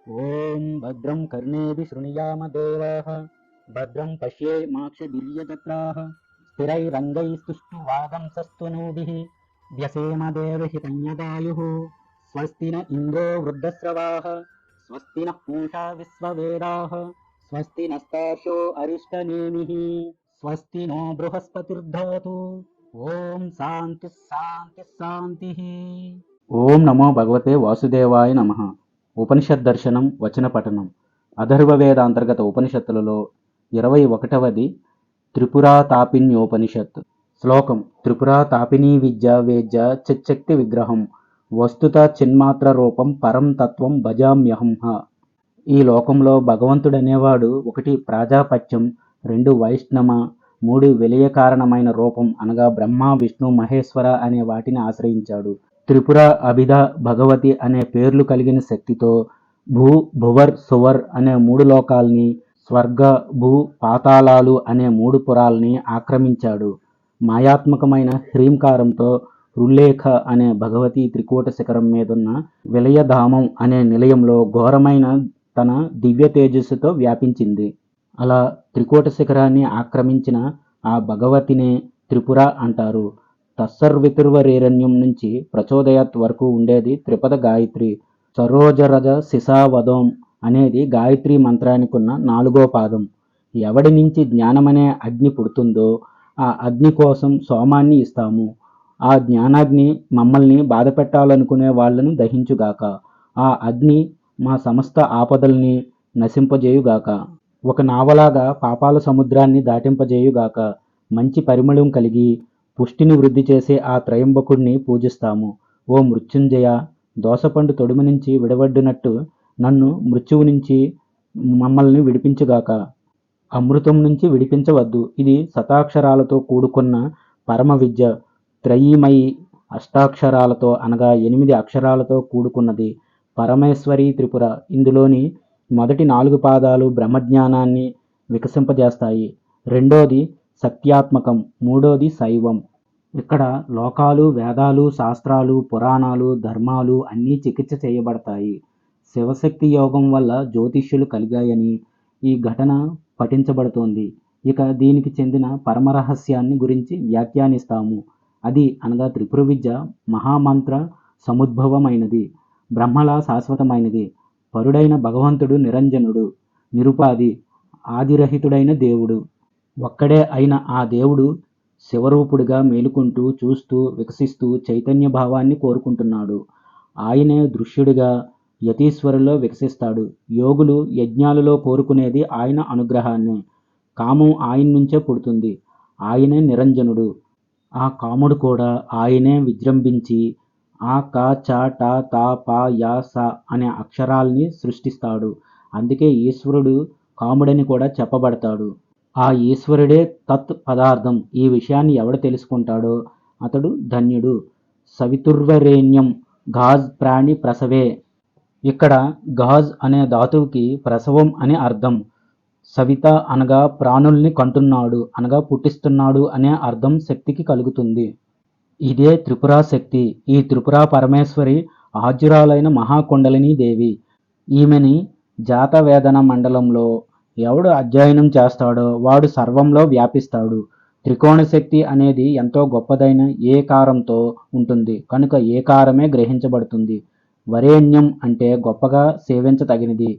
ఓం భద్రం కర్ణేభిः శృణుయామ దేవాः భద్రం పశ్యేమాక్షభిర్యజత్రాः స్థిరైరంగైస్తుష్టువాగంసస్తనూభిः వ్యసేమ దేవహితంయదాయుः స్వస్తి న ఇంద్రో వృద్ధశ్రవాः స్వస్తి నః పూషా విశ్వవేదాः స్వస్తి నస్తార్షో అరిష్టనేమిः స్వస్తి నో బృహస్పతిర్దధాతు. ఓం శాంతి శాంతి శాంతి. ఓం నమో భగవతే వాసుదేవాయ నమః. ఉపనిషద్ దర్శనం వచన పఠనం. అథర్వవేద అంతర్గత ఉపనిషత్తులలో 21వది త్రిపురాతాపిన్యోపనిషత్. శ్లోకం: త్రిపురా తాపినీ విద్య వేద్య చిచ్చక్తి విగ్రహం వస్తుత చిన్మాత్ర రూపం పరం తత్వం భజామ్యహం. ఈ లోకంలో భగవంతుడనేవాడు 1 ప్రాజాపత్యం, 2 వైష్ణవ, 3 విలయ కారణమైన రూపం అనగా బ్రహ్మ విష్ణు మహేశ్వర అనే వాటిని ఆశ్రయించాడు. త్రిపుర, అభిధ, భగవతి అనే పేర్లు కలిగిన శక్తితో భూ భువర్ సువర్ అనే 3 లోకాల్ని, స్వర్గ భూ పాతాళాలు అనే 3 పురాల్ని ఆక్రమించాడు. మాయాత్మకమైన హ్రీంకారంతో రుల్లేఖ అనే భగవతి త్రికూట శిఖరం మీదున్న విలయధామం అనే నిలయంలో ఘోరమైన తన దివ్య తేజస్సుతో వ్యాపించింది. అలా త్రికూట శిఖరాన్ని ఆక్రమించిన ఆ భగవతినే త్రిపుర అంటారు. తస్సర్వితుర్వరేరణ్యం నుంచి ప్రచోదయాత్ వరకు ఉండేది త్రిపద గాయత్రి. సరోజరజ శిశావదం అనేది గాయత్రి మంత్రానికున్న 4వ పాదం. ఎవడి నుంచి జ్ఞానమనే అగ్ని పుడుతుందో ఆ అగ్ని కోసం సోమాన్ని ఇస్తాము. ఆ జ్ఞానాగ్ని మమ్మల్ని బాధపెట్టాలనుకునే వాళ్లను దహించుగాక. ఆ అగ్ని మా సమస్త ఆపదల్ని నశింపజేయుగాక. ఒక నావలాగా పాపాల సముద్రాన్ని దాటింపజేయుగాక. మంచి పరిమళం కలిగి పుష్టిని వృద్ధి చేసే ఆ త్రయంబకుడిని పూజిస్తాము. ఓ మృత్యుంజయ, దోసపండు తొడుము నుంచి విడవడ్డినట్టు నన్ను మృత్యువు నుంచి మమ్మల్ని విడిపించుగాక. అమృతం నుంచి విడిపించవద్దు. ఇది శతాక్షరాలతో కూడుకున్న పరమ విద్య. త్రయీమయి అష్టాక్షరాలతో అనగా 8 అక్షరాలతో కూడుకున్నది. పరమేశ్వరి త్రిపుర. ఇందులోని మొదటి 4 పాదాలు బ్రహ్మజ్ఞానాన్ని వికసింపజేస్తాయి. రెండోది సత్యాత్మకం, మూడోది శైవం. ఇక్కడ లోకాలు, వేదాలు, శాస్త్రాలు, పురాణాలు, ధర్మాలు అన్నీ చికిత్స చేయబడతాయి. శివశక్తి యోగం వల్ల జ్యోతిష్యులు కలిగాయని ఈ ఘటన పఠించబడుతోంది. ఇక దీనికి చెందిన పరమరహస్యాన్ని గురించి వ్యాఖ్యానిస్తాము. అది అనగా త్రిపుర విద్య మహామంత్ర సముద్భవమైనది, బ్రహ్మలా శాశ్వతమైనది. పరుడైన భగవంతుడు నిరంజనుడు, నిరుపాధి, ఆదిరహితుడైన దేవుడు. ఒక్కడే అయిన ఆ దేవుడు శివరూపుడిగా మేలుకుంటూ, చూస్తూ, వికసిస్తూ చైతన్య భావాన్ని కోరుకుంటున్నాడు. ఆయనే దృశ్యుడిగా యతీశ్వరులో వికసిస్తాడు. యోగులు యజ్ఞాలలో కోరుకునేది ఆయన అనుగ్రహాన్ని. కామం ఆయన నుంచే పుడుతుంది. ఆయనే నిరంజనుడు. ఆ కాముడు కూడా ఆయనే విజృంభించి ఆ క చ ట త ప య స అనే అక్షరాల్ని సృష్టిస్తాడు. అందుకే ఈశ్వరుడు కాముడని కూడా చెప్పబడతాడు. ఆ ఈశ్వరుడే తత్ పదార్థం. ఈ విషయాన్ని ఎవడు తెలుసుకుంటాడో అతడు ధన్యుడు. సవితుర్వరేణ్యం ఘాజ్ ప్రాణి ప్రసవే. ఇక్కడ ఘాజ్ అనే ధాతువుకి ప్రసవం అని అర్థం. సవిత అనగా ప్రాణుల్ని కంటున్నాడు అనగా పుట్టిస్తున్నాడు అనే అర్థం శక్తికి కలుగుతుంది. ఇదే త్రిపురా శక్తి. ఈ త్రిపురా పరమేశ్వరి ఆద్యురాలైన మహాకుండలినీ దేవి. ఈమెని జాతవేదన మండలంలో ఎవడు అధ్యయనం చేస్తాడో వాడు సర్వంలో వ్యాపిస్తాడు. త్రికోణ శక్తి అనేది ఎంతో గొప్పదైన ఏకారంతో ఉంటుంది కనుక ఏకారమే గ్రహించబడుతుంది. వరేణ్యం అంటే గొప్పగా సేవించతగినది.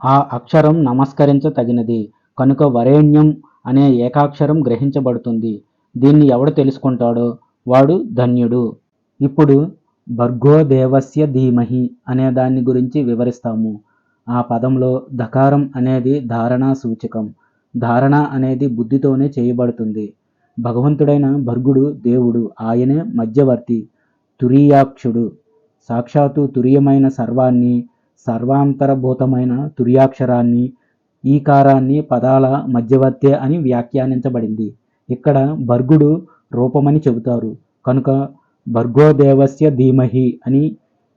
ఆ అక్షరం నమస్కరించతగినది కనుక వరేణ్యం అనే ఏకాక్షరం గ్రహించబడుతుంది. దీన్ని ఎవడు తెలుసుకుంటాడో వాడు ధన్యుడు. ఇప్పుడు భర్గో దేవస్య ధీమహి అనే దాన్ని గురించి వివరిస్తాము. ఆ పదంలో ధకారం అనేది ధారణా సూచకం. ధారణ అనేది బుద్ధితోనే చేయబడుతుంది. భగవంతుడైన భర్గుడు దేవుడు. ఆయనే మధ్యవర్తి, తురీయాక్షుడు. సాక్షాత్తు తురియమైన సర్వాన్ని, సర్వాంతరభూతమైన తుర్యాక్షరాన్ని, ఈకారాన్ని పదాల మధ్యవర్తే అని వ్యాఖ్యానించబడింది. ఇక్కడ భర్గుడు రూపమని చెబుతారు కనుక భర్గోదేవస్య ధీమహి అని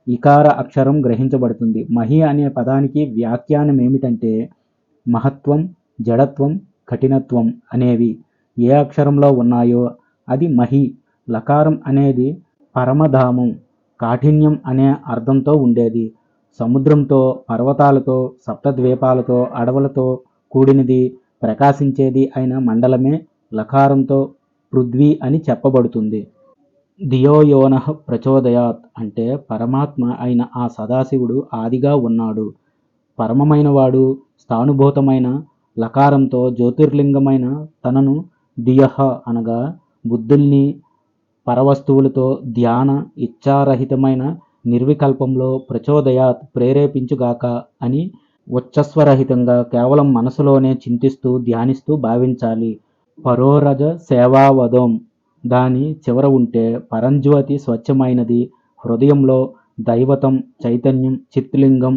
ఇకార అక్షరం గ్రహించబడుతుంది. మహి అనే పదానికి వ్యాఖ్యానం ఏమిటంటే మహత్వం, జడత్వం, కఠినత్వం అనేవి ఏ అక్షరంలో ఉన్నాయో అది మహి. లకారం అనేది పరమధామం, కాఠిన్యం అనే అర్థంతో ఉండేది. సముద్రంతో, పర్వతాలతో, సప్తద్వీపాలతో, అడవులతో కూడినది, ప్రకాశించేది అయిన మండలమే లకారంతో పృథ్వీ అని చెప్పబడుతుంది. ధియో యోనః ప్రచోదయాత్ అంటే పరమాత్మ అయిన ఆ సదాశివుడు ఆదిగా ఉన్నాడు. పరమమైనవాడు స్థాణుభూతమైన లకారంతో జ్యోతిర్లింగమైన తనను ధియః అనగా బుద్ధుల్ని పరవస్తువులతో ధ్యాన ఇచ్ఛారహితమైన నిర్వికల్పంలో ప్రచోదయాత్ ప్రేరేపించుగాక అని ఉచ్ఛస్వరహితంగా కేవలం మనసులోనే చింతిస్తూ ధ్యానిస్తూ భావించాలి. పరోరజ సేవావదం దాని చివర ఉంటే పరంజ్యోతి స్వచ్ఛమైనది, హృదయంలో దైవతం చైతన్యం చిత్లింగం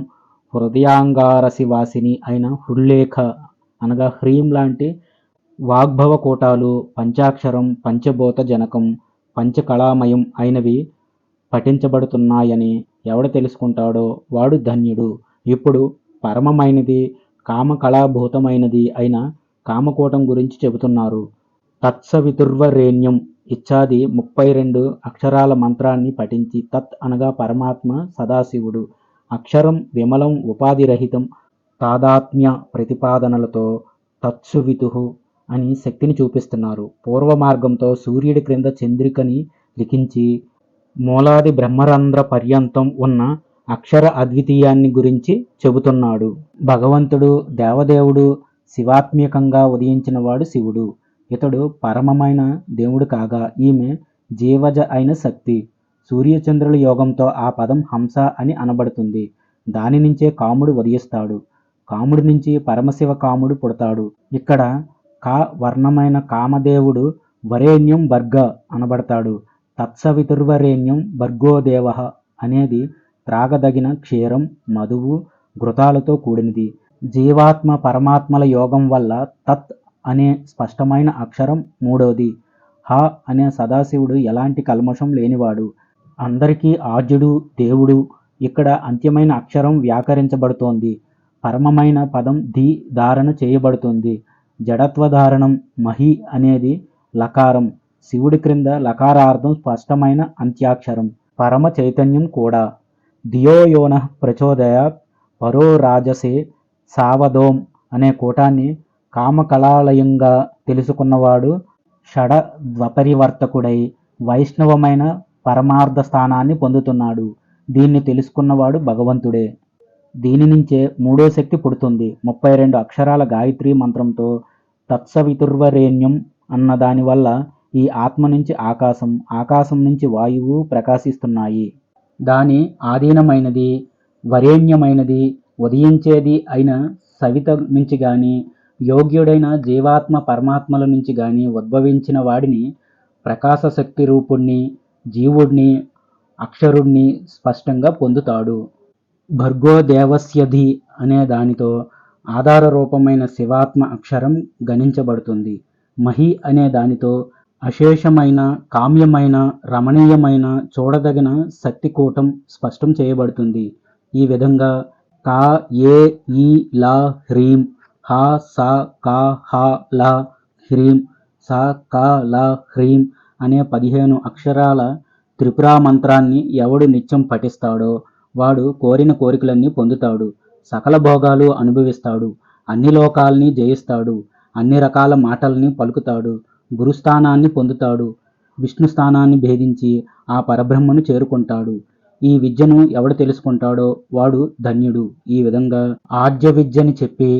హృదయాంగారసివాసిని అయిన హృల్లేఖ అనగా హ్రీం లాంటి వాగ్భవ కూటాలు పంచాక్షరం పంచభూత జనకం పంచకళామయం అయినవి పఠించబడుతున్నాయని ఎవడు తెలుసుకుంటాడో వాడు ధన్యుడు. ఇప్పుడు పరమమైనది కామకళాభూతమైనది అయిన కామకూటం గురించి చెబుతున్నారు. తత్సవితుర్వరేణ్యం ఇత్యాది 32 అక్షరాల మంత్రాన్ని పఠించి తత్ అనగా పరమాత్మ సదాశివుడు, అక్షరం విమలం ఉపాధిరహితం తాదాత్మ్య ప్రతిపాదనలతో తత్సువితుః అని శక్తిని చూపిస్తున్నారు. పూర్వ మార్గంతో సూర్యుడి క్రింద చంద్రికని లిఖించి మూలాది బ్రహ్మరంధ్ర పర్యంతం ఉన్న అక్షర అద్వితీయాన్ని గురించి చెబుతున్నాడు. భగవంతుడు దేవదేవుడు శివాత్మకంగా ఉదయించినవాడు శివుడు. ఇతడు పరమమైన దేవుడు కాగా ఈమె జీవజ అయిన శక్తి. సూర్యచంద్రుల యోగంతో ఆ పదం హంస అని అనబడుతుంది. దాని నుంచే కాముడు ఉదయిస్తాడు. కాముడి నుంచి పరమశివ కాముడు పుడతాడు. ఇక్కడ కా వర్ణమైన కామదేవుడు వరేణ్యం భర్గ అనబడతాడు. తత్సవితుర్వరేణ్యం భర్గోదేవః అనేది త్రాగదగిన క్షీరం మధువు ఘృతాలతో కూడినది. జీవాత్మ పరమాత్మల యోగం వల్ల తత్ అనే స్పష్టమైన అక్షరం మూడోది. హ అనే సదాశివుడు ఎలాంటి కల్మషం లేనివాడు, అందరికీ ఆద్యుడు దేవుడు. ఇక్కడ అంత్యమైన అక్షరం వ్యాకరించబడుతోంది. పరమమైన పదం ధి ధారణ చేయబడుతుంది. జడత్వధారణం మహి అనేది లకారం. శివుడి క్రింద లకారార్థం స్పష్టమైన అంత్యాక్షరం పరమ చైతన్యం కూడా. ధియో యోనః ప్రచోదయాత్ పరో రాజసే సావదోం అనే కూటాన్ని కామకళాలయంగా తెలుసుకున్నవాడు షడ ద్వపరివర్తకుడై వైష్ణవమైన పరమార్థ స్థానాన్ని పొందుతున్నాడు. దీన్ని తెలుసుకున్నవాడు భగవంతుడే. దీని నుంచే మూడో శక్తి పుడుతుంది. 32 అక్షరాల గాయత్రి మంత్రంతో తత్సవితుర్వరేణ్యం అన్న దానివల్ల ఈ ఆత్మ నుంచి ఆకాశం, ఆకాశం నుంచి వాయువు ప్రకాశిస్తున్నాయి. దాని ఆధీనమైనది వరేణ్యమైనది ఉదయించేది అయిన సవిత నుంచి గాని యోగ్యుడైన జీవాత్మ పరమాత్మల నుంచి గాని ఉద్భవించిన వాడిని ప్రకాశశక్తి రూపుణ్ణి జీవుణ్ణి అక్షరుణ్ణి స్పష్టంగా పొందుతాడు. భర్గోదేవస్యధి అనే దానితో ఆధార రూపమైన శివాత్మ అక్షరం గణించబడుతుంది. మహి అనే దానితో అశేషమైన కామ్యమైన రమణీయమైన చూడదగిన శక్తికూటం స్పష్టం చేయబడుతుంది. ఈ విధంగా కా ఏ ఈ లా హ్రీం హ స క హ ల హ్రీం స క ల హ్రీం అనే 15 అక్షరాల త్రిపురా మంత్రాన్ని ఎవడు నిత్యం పఠిస్తాడో వాడు కోరిన కోరికలన్నీ పొందుతాడు. సకల భోగాలు అనుభవిస్తాడు. అన్ని లోకాల్ని జయిస్తాడు. అన్ని రకాల మాటల్ని పలుకుతాడు. గురుస్థానాన్ని పొందుతాడు. విష్ణు స్థానాన్ని భేదించి ఆ పరబ్రహ్మను చేరుకుంటాడు. ఈ విద్యను ఎవడు తెలుసుకుంటాడో వాడు ధన్యుడు. ఈ విధంగా ఆద్య విద్యని చెప్పి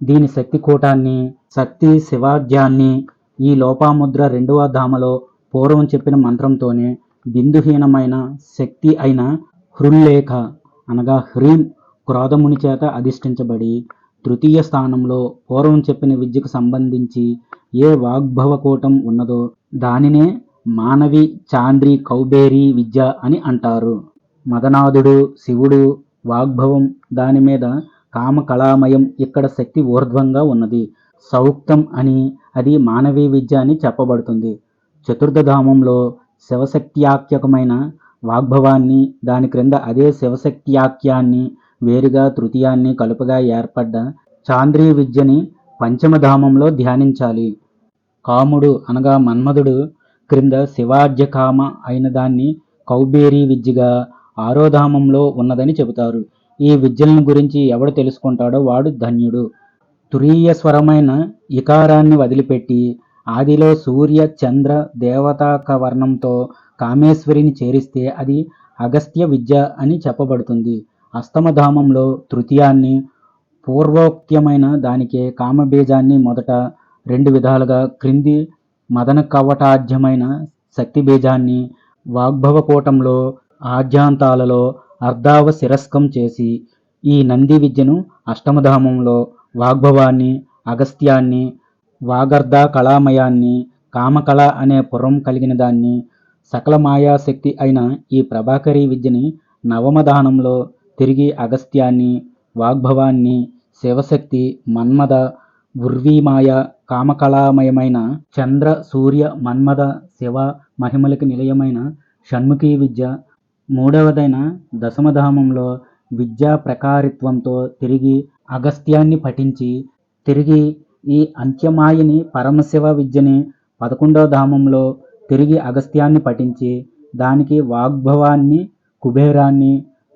దీని శక్తి కూటాన్ని శక్తి శివాద్యాన్ని ఈ లోపాముద్ర 2వ ధామలో పూర్వం చెప్పిన మంత్రంతోనే బిందుహీనమైన శక్తి అయిన హృల్లేఖ అనగా హ్రీం క్రోధముని చేత అధిష్ఠించబడి తృతీయ స్థానంలో పూర్వం చెప్పిన విద్యకు సంబంధించి ఏ వాగ్భవకూటం ఉన్నదో దానినే మానవి చాంద్రి కౌబేరి విద్య అని అంటారు. మదనాథుడు శివుడు వాగ్భవం దాని మీద కామకళామయం ఇక్కడ శక్తి ఊర్ధ్వంగా ఉన్నది. సౌక్తం అని అది మానవీ విద్య అని చెప్పబడుతుంది. చతుర్థధామంలో శివశక్త్యాఖ్యకమైన వాగ్భవాన్ని దాని క్రింద అదే శివశక్త్యాఖ్యాన్ని వేరుగా తృతీయాన్ని కలుపగా ఏర్పడ్డ చాంద్రీ విద్యని పంచమధామంలో ధ్యానించాలి. కాముడు అనగా మన్మధుడు క్రింద శివార్జకామ అయిన దాన్ని కౌబేరీ విద్యగా 6వ ధామంలో ఉన్నదని చెబుతారు. ఈ విద్యలను గురించి ఎవడు తెలుసుకుంటాడో వాడు ధన్యుడు. తురీయ స్వరమైన ఇకారాన్ని వదిలిపెట్టి ఆదిలో సూర్య చంద్ర దేవతాక వర్ణంతో కామేశ్వరిని చేరిస్తే అది అగస్త్య విద్య అని చెప్పబడుతుంది. అష్టమధామంలో తృతీయాన్ని పూర్వోక్తమైన దానికే కామబీజాన్ని మొదట 2 విధాలుగా క్రింది మదన కవటాఢ్యమైన శక్తి బీజాన్ని వాగ్భవకూటంలో ఆద్యాంతాలలో అర్ధావశిరస్కం చేసి ఈ నంది విద్యను అష్టమధామంలో వాగ్భవాన్ని అగస్త్యాన్ని వాగర్ధ కళామయాన్ని కామకళ అనే పురం కలిగిన దాన్ని సకల మాయాశక్తి అయిన ఈ ప్రభాకరీ విద్యని నవమధానంలో తిరిగి అగస్త్యాన్ని వాగ్భవాన్ని శివశక్తి మన్మథ ఉర్వీమాయ కామకళామయమైన చంద్ర సూర్య మన్మథ శివ మహిమలకి నిలయమైన షణ్ముఖీ విద్య మూడవదైన దశమధామంలో విద్యా ప్రకారిత్వంతో తిరిగి అగస్త్యాన్ని పఠించి తిరిగి ఈ అంత్యమాయని పరమశివ విద్యని 11వ ధామంలో తిరిగి అగస్త్యాన్ని పఠించి దానికి వాగ్భవాన్ని కుబేరాన్ని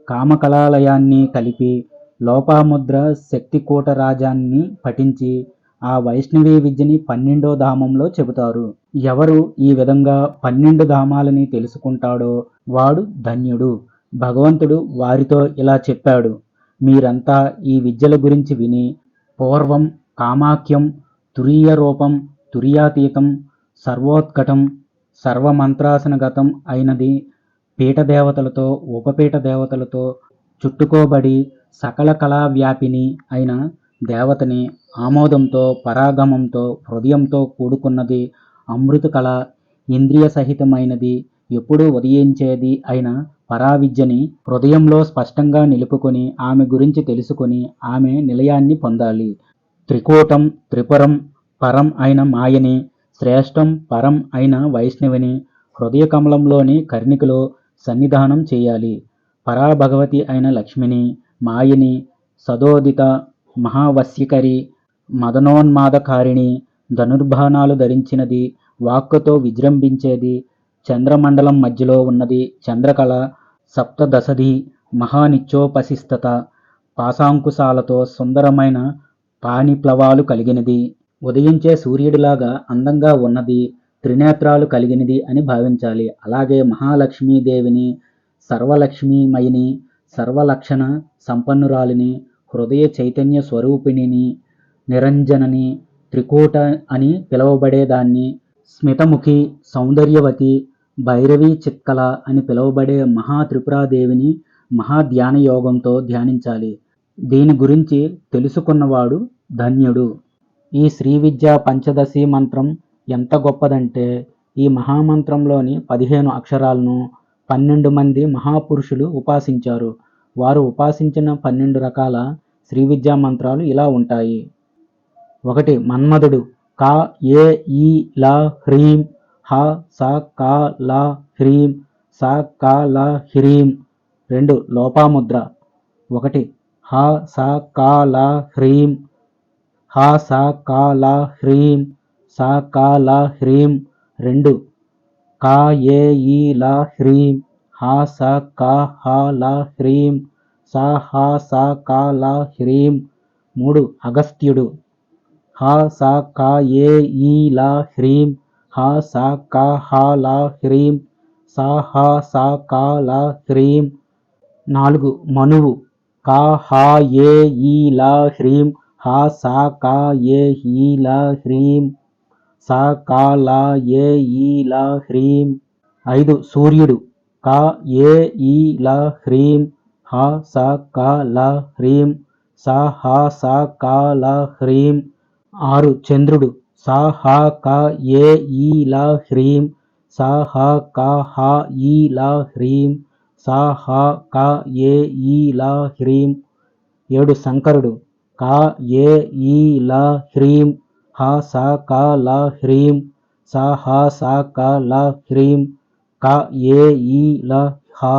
కామకళాలయాన్ని కలిపి లోపాముద్ర శక్తికూటరాజాన్ని పఠించి ఆ వైష్ణవీ విద్యని 12వ ధామంలో చెబుతారు. ఎవరు ఈ విధంగా 12 ధామాలని తెలుసుకుంటాడో వాడు ధన్యుడు. భగవంతుడు వారితో ఇలా చెప్పాడు, మీరంతా ఈ విద్యల గురించి విని పూర్వం కామాఖ్యం తురీయ రూపం తురీయాతీతం సర్వోత్కటం సర్వమంత్రాసనగతం అయినది పీఠదేవతలతో ఉపపీఠ దేవతలతో చుట్టుకోబడి సకల కళా వ్యాపిని అయిన దేవతని ఆమోదంతో పరాగమంతో హృదయంతో కూడుకున్నది అమృత కళ ఇంద్రియ సహితమైనది ఎప్పుడూ ఉదయించేది అయిన పరావిద్యని హృదయంలో స్పష్టంగా నిలుపుకొని ఆమె గురించి తెలుసుకొని ఆమె నిలయాన్ని పొందాలి. త్రికూటం త్రిపురం పరం అయిన మాయని శ్రేష్టం పరం అయిన వైష్ణవిని హృదయ కమలంలోని కర్ణికలో సన్నిధానం చేయాలి. పరాభగవతి అయిన లక్ష్మిని మాయని సదోదిత మహావశ్యకరి మదనోన్మాదకారిణి ధనుర్బాణాలు ధరించినది వాక్కుతో విజృంభించేది చంద్రమండలం మధ్యలో ఉన్నది చంద్రకళ సప్తదశది మహానిత్యోపశిష్టత పాశాంకుశాలతో సుందరమైన పాణిప్లవాలు కలిగినది ఉదయించే సూర్యుడిలాగా అందంగా ఉన్నది త్రినేత్రాలు కలిగినది అని భావించాలి. అలాగే మహాలక్ష్మీదేవిని సర్వలక్ష్మీమయిని సర్వలక్షణ సంపన్నురాలిని హృదయ చైతన్య స్వరూపిణిని నిరంజనని త్రికూట అని పిలువబడేదాన్ని స్మితముఖి సౌందర్యవతి భైరవీ చిత్కళ అని పిలువబడే మహాత్రిపురాదేవిని మహాధ్యాన యోగంతో ధ్యానించాలి. దీని గురించి తెలుసుకున్నవాడు ధన్యుడు. ఈ శ్రీ విద్యా పంచదశి మంత్రం ఎంత గొప్పదంటే ఈ మహామంత్రంలోని 15 అక్షరాలను 12 మంది మహాపురుషులు ఉపాసించారు. వారు ఉపాసించిన 12 రకాల శ్రీ విద్యా మంత్రాలు ఇలా ఉంటాయి. 1 మన్మధుడు కా ఏ ఈ లా హ్రీం హ స కా లా హ్రీం స కా లా హ్రీం. 2 లోపాముద్ర 1 హ స కా లా హ్రీం హ స కా లా హ్రీం స కా లా హ్రీం. 2 కా ఏ ఈ లా హ్రీం హ స కా హ లా హ్రీం స హ స కా లా హ్రీం. 3 అగస్త్యుడు హ స కా ఏ ఈ లా హ్రీం హ స కా హ లా హ్రీం స హ స కా లా హ్రీం. 4 మనువు కా హ ఏ ఈ లా హ్రీం హ స కా ఏ ఈ లా హ్రీం స కా లా ఏ ఈ లా హ్రీం. 5 సూర్యుడు కా ఏ ఈ లా హ్రీం హ స కా లా హ్రీం స హ స కా లా హ్రీం. 6 చంద్రుడు స హ కా ఏ ఈ లా హ్రీం స హ కా హ ఈ లా హ్రీం స హ కా ఏ ఈ లా హ్రీం. 7 శంకరుడు కా ఏ ఈ లా హ్రీం హ స కా లా హ్రీం స హ స కా లా హ్రీం కా ఏ ఈ లా హ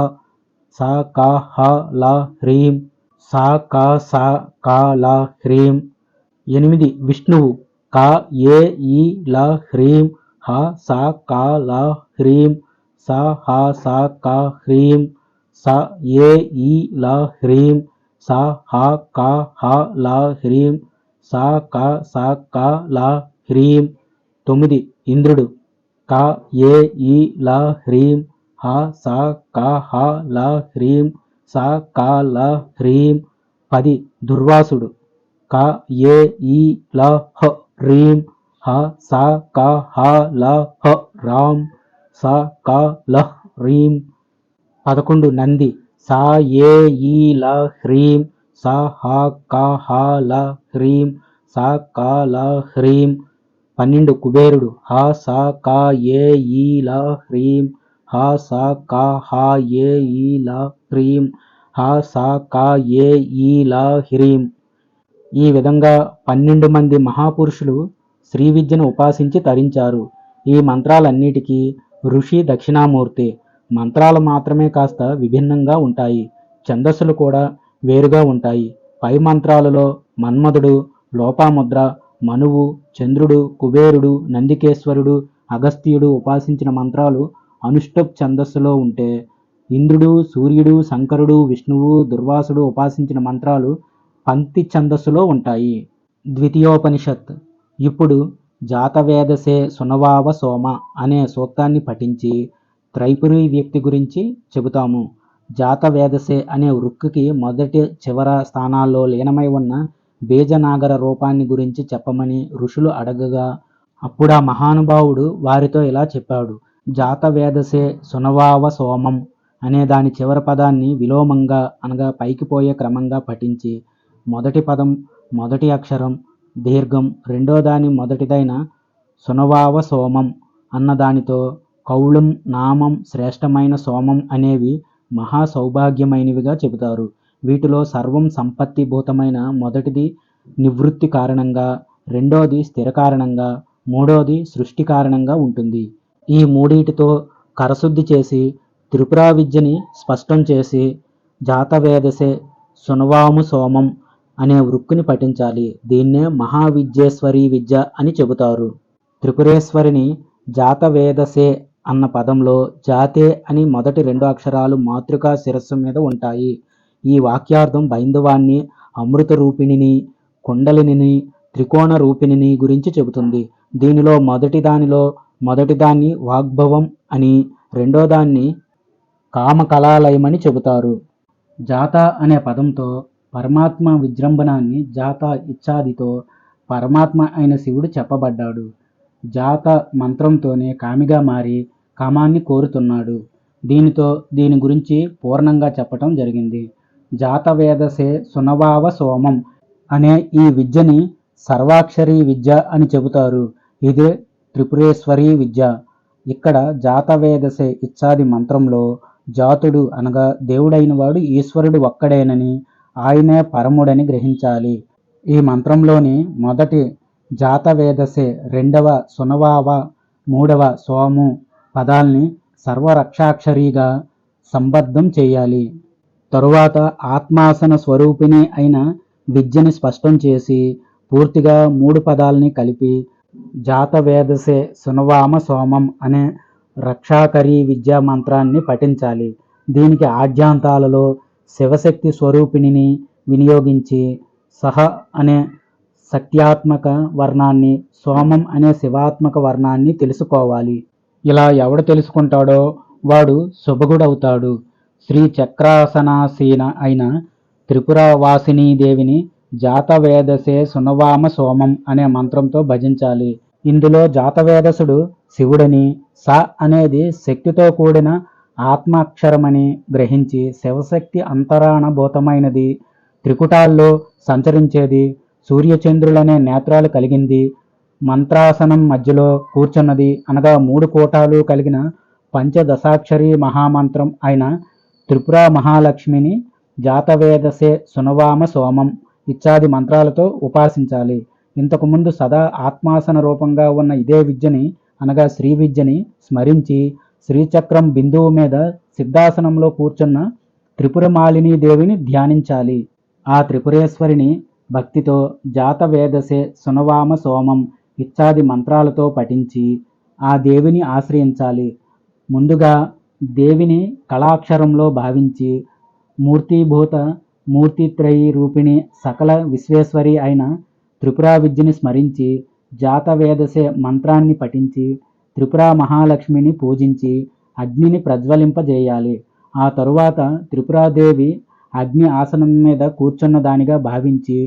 స కా హ లా హ్రీం స కా స కా లా హ్రీం. 8 విష్ణువు కా ఏ ఈ లా హ్రీం హ స కా లా హ్రీం స హ స కా హ్రీం స ఏ ఈ లా హ్రీం సా హా కా హా లా హ్రీం సా కా సా కా లా హ్రీం. 9 ఇంద్రుడు కా ఏ ఈ లా హ్రీం హా సా కా హా లా హ్రీం సా కా లా హ్రీం. 10 దుర్వాసుడు కా ఏ ఈ లా హ హ్రీం హ సా కా హా లా హ రాం సా కా లహ్ హ్రీం. 11 నంది సా ఏ ఈ లా హ్రీం సా హా కా హా లా హ్రీం సా కా లా హ్రీం. 12 కుబేరుడు హా సా కా ఏ ఈ లా హ్రీం హా సా కా హా ఏ ఈ లా హ్రీం హా సా కా ఏ ఈ లా హ్రీం. ఈ విధంగా 12 మంది మహాపురుషులు శ్రీ విద్యను ఉపాసించి తరించారు. ఈ మంత్రాలన్నిటికీ ఋషి దక్షిణామూర్తి. మంత్రాలు మాత్రమే కాస్త విభిన్నంగా ఉంటాయి, ఛందస్సులు కూడా వేరుగా ఉంటాయి. పై మంత్రాలలో మన్మధుడు, లోపాముద్ర, మనువు, చంద్రుడు, కుబేరుడు, నందికేశ్వరుడు, అగస్త్యుడు ఉపాసించిన మంత్రాలు అనుష్టప్ ఛందస్సులో ఉంటే, ఇంద్రుడు, సూర్యుడు, శంకరుడు, విష్ణువు, దుర్వాసుడు ఉపాసించిన మంత్రాలు పంక్తి ఛందస్సులో ఉంటాయి. ద్వితీయోపనిషత్. ఇప్పుడు జాతవేదసే సునవావ సోమ అనే సూక్తాన్ని పఠించి త్రైపురీ వ్యక్తి గురించి చెబుతాము. జాతవేదసే అనే వృక్కుకి మొదటి చివర స్థానాల్లో లీనమై ఉన్న బీజనాగర రూపాన్ని గురించి చెప్పమని ఋషులు అడగగా, అప్పుడా మహానుభావుడు వారితో ఇలా చెప్పాడు. జాతవేదసే సునవావ సోమం అనే దాని చివరి పదాన్ని విలోమంగా అనగా పైకి పోయే క్రమంగా పఠించి, మొదటి పదం మొదటి అక్షరం దీర్ఘం, రెండో దాని మొదటిదైన సునవావ సోమం అన్నదానితో కౌళం, నామం, శ్రేష్టమైన సోమం అనేవి మహా సౌభాగ్యమైనవిగా చెబుతారు. వీటిలో సర్వం సంపత్తి భూతమైన మొదటిది నివృత్తి కారణంగా, రెండోది స్థిర కారణంగా, మూడోది సృష్టి కారణంగా ఉంటుంది. ఈ మూడిటితో కరశుద్ధి చేసి త్రిపురా విద్యని స్పష్టం చేసి జాతవేదసే సునవాము సోమం అనే వృక్కుని పఠించాలి. దీన్నే మహావిద్యేశ్వరీ విద్య అని చెబుతారు. త్రిపురేశ్వరిని జాతవేదసే అన్న పదంలో జాతే అని మొదటి 2 అక్షరాలు మాతృకా శిరస్సు మీద ఉంటాయి. ఈ వాక్యార్థం బైందవాన్ని, అమృత రూపిణిని, కుండలిని, త్రికోణ రూపిణిని గురించి చెబుతుంది. దీనిలో మొదటిదాన్ని వాగ్భవం అని, రెండో దాన్ని కామకళాలయమని చెబుతారు. జాత అనే పదంతో పరమాత్మ విజృంభణాన్ని, జాత ఇచ్ఛాదితో పరమాత్మ అయిన శివుడు చెప్పబడ్డాడు. జాత మంత్రంతోనే కామిగా మారి కామాన్ని కోరుతున్నాడు. దీనితో దీని గురించి పూర్ణంగా చెప్పటం జరిగింది. జాతవేదసే సునవావ సోమం అనే ఈ విద్యని సర్వాక్షరీ విద్య అని చెబుతారు. ఇదే త్రిపురేశ్వరీ విద్య. ఇక్కడ జాతవేదసే ఇచ్ఛాది మంత్రంలో జాతుడు అనగా దేవుడైన వాడు ఈశ్వరుడు ఒక్కడేనని, ఆయనే పరముడని గ్రహించాలి. ఈ మంత్రంలోని మొదటి జాతవేదసే, రెండవ సునవావ, మూడవ సోము పదాల్ని సర్వరక్షాక్షరిగా సంబద్ధం చేయాలి. తరువాత ఆత్మాసన స్వరూపిణి అయిన విద్యని స్పష్టం చేసి పూర్తిగా 3 పదాల్ని కలిపి జాతవేదసే సునవామ సోమం అనే రక్షాకరీ విద్యా మంత్రాన్ని పఠించాలి. దీనికి ఆద్యాంతాలలో శివశక్తి స్వరూపిణిని వినియోగించి సహ అనే శక్త్యాత్మక వర్ణాన్ని, సోమం అనే శివాత్మక వర్ణాన్ని తెలుసుకోవాలి. ఇలా ఎవడు తెలుసుకుంటాడో వాడు శుభగుడవుతాడు. శ్రీ చక్రాసనాసీన అయిన త్రిపురవాసినీదేవిని జాతవేదసే సునవామ సోమం అనే మంత్రంతో భజించాలి. ఇందులో జాతవేదసుడు శివుడని, స అనేది శక్తితో కూడిన ఆత్మాక్షరమని గ్రహించి శివశక్తి అంతరాణభూతమైనది, త్రికుటాల్లో సంచరించేది, సూర్యచంద్రులనే నేత్రాలు కలిగింది, మంత్రాసనం మధ్యలో కూర్చున్నది అనగా 3 కూటాలు కలిగిన పంచదశాక్షరీ మహామంత్రం అయిన త్రిపురా మహాలక్ష్మిని జాతవేదసే సునవామ సోమం ఇత్యాది మంత్రాలతో ఉపాసించాలి. ఇంతకుముందు సదా ఆత్మాసన రూపంగా ఉన్న ఇదే విద్యని అనగా శ్రీ విద్యని స్మరించి శ్రీచక్రం బిందువు మీద సిద్ధాసనంలో కూర్చున్న త్రిపురమాలిని దేవిని ధ్యానించాలి. ఆ త్రిపురేశ్వరిని భక్తితో జాతవేదసే సునవామ సోమం ఇత్యాది మంత్రాలతో పఠించి ఆ దేవిని ఆశ్రయించాలి. ముందుగా దేవిని కళాక్షరంలో భావించి మూర్తిభూత మూర్తిత్రయీ రూపిణి సకల విశ్వేశ్వరి అయిన త్రిపురా విద్యని స్మరించి జాతవేదసే మంత్రాన్ని పఠించి త్రిపురా మహాలక్ష్మిని పూజించి అగ్నిని ప్రజ్వలింపజేయాలి. ఆ తరువాత త్రిపురాదేవి అగ్ని ఆసనం మీద కూర్చున్న దానిగా భావించి